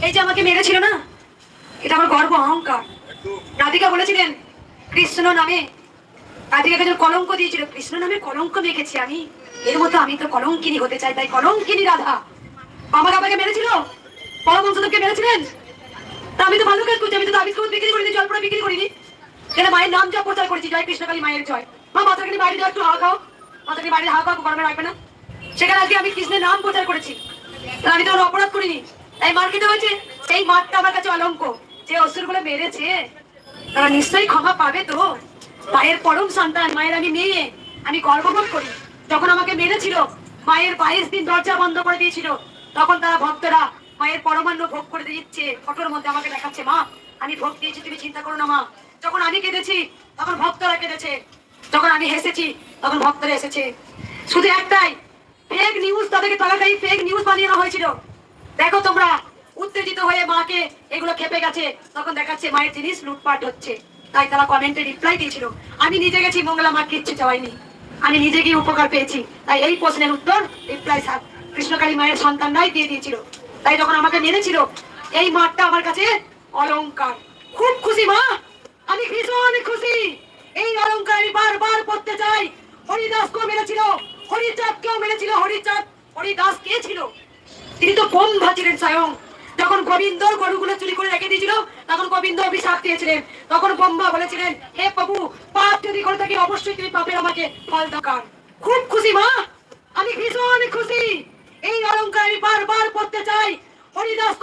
এই যে আমাকে মেরেছিল না, এটা আমার গর্ব অহংকার। রাধিকা বলেছিলেন কৃষ্ণ নামে, রাধিকাকে যখন কলঙ্ক দিয়েছিল, কৃষ্ণ নামে কলঙ্ক মেখেছি আমি, এর মতো আমি তো কলঙ্কিনী হতে চাই, তাই কলঙ্কিনী রাধা। আমার আমাকে মেরেছিল, পরমহংসদেবকে মেরেছিলেন, তা আমি তো ভালো কাজ করছি, আমি তো তাবিজ কবজ বিক্রি করিনি, জলপড়া বিক্রি করিনি, কেন মায়ের নাম যা প্রচার করেছি, জয় কৃষ্ণকালী মায়ের জয়। মা মাথাখানি বাইরে যাও, একটু হাওয়া খাও, মাথাখানি বাইরে হাওয়া খাও, গরমে রাখবে না। সেখানে আজকে আমি কৃষ্ণের নাম প্রচার করেছি, আমি তো অপরাধ করিনি, তাই মার খেতে হয়েছে। সেই মারটা আমার কাছে অলঙ্ক। যে অসুরগুলো মেরেছে তারা নিশ্চয়ই ক্ষমা পাবে তো। মায়ের পরম সন্তান, মায়ের আমি মেয়ে, আমি গর্ববোধ করি। যখন আমাকে মেরেছিল, মায়ের 22 দিন দরজা বন্ধ করে দিয়েছিল, তখন তারা ভক্তরা মায়ের পরমান্ন ভোগ করে দিচ্ছে, ফটোর মধ্যে আমাকে দেখাচ্ছে, মা আমি ভোগ দিয়েছি, তুমি চিন্তা করো না মা। যখন আমি কেঁদেছি তখন ভক্তরা কেঁদেছে, যখন আমি হেসেছি তখন ভক্তরা এসেছে। শুধু একটাই ফেক নিউজ, তাদেরকে তাড়াতাড়ি ফেক নিউজ বানিয়ে নেওয়া হয়েছিল। দেখো তোমরা, উত্তেজিত হয়ে মাকে এগুলো খেপে গেছে, তখন দেখাচ্ছে মায়ের জিনিস লুটপাট হচ্ছে, তাই তারা কমেন্টে রিপ্লাই দিয়েছিল। আমি নিজে গেছি, মঙ্গলা মা কিচ্ছু চাইনি, আমি নিজে গিয়ে উপকার পেয়েছি, তাই এই প্রশ্নের উত্তর রিপ্লাই কৃষ্ণকালী মায়ের সন্তানরাই দিয়ে দিয়েছিল। তাই যখন আমাকে মেরেছিল, এই মাঠটা আমার কাছে অলংকার। খুব খুশি মা, আমি ভীষণ খুশি। এই অলংকার আমি বারবার পড়তে চাই। হরিদাসকেও মেরেছিল, হরিচাঁদকেও মেরেছিল। হরিদাস কে ছিল? তিনি তো ব্রহ্মা ছিলেন স্বয়ং। যখন গোবিন্দর গরুগুলো চুরি করে রেখে দিয়েছিল, তখন গোবিন্দ অভিশাপ দিয়েছিলেন, তখন ব্রহ্মা বলেছিলেন, হে প্রভু, পাপ যদি করে থাকি অবশ্যই তুমি পাপের আমাকে ফল দরকার। খুব খুশি মা, আমি ভীষণ খুশি। এই অলংকার আমি বারবার পড়তে চাই। হরিদাস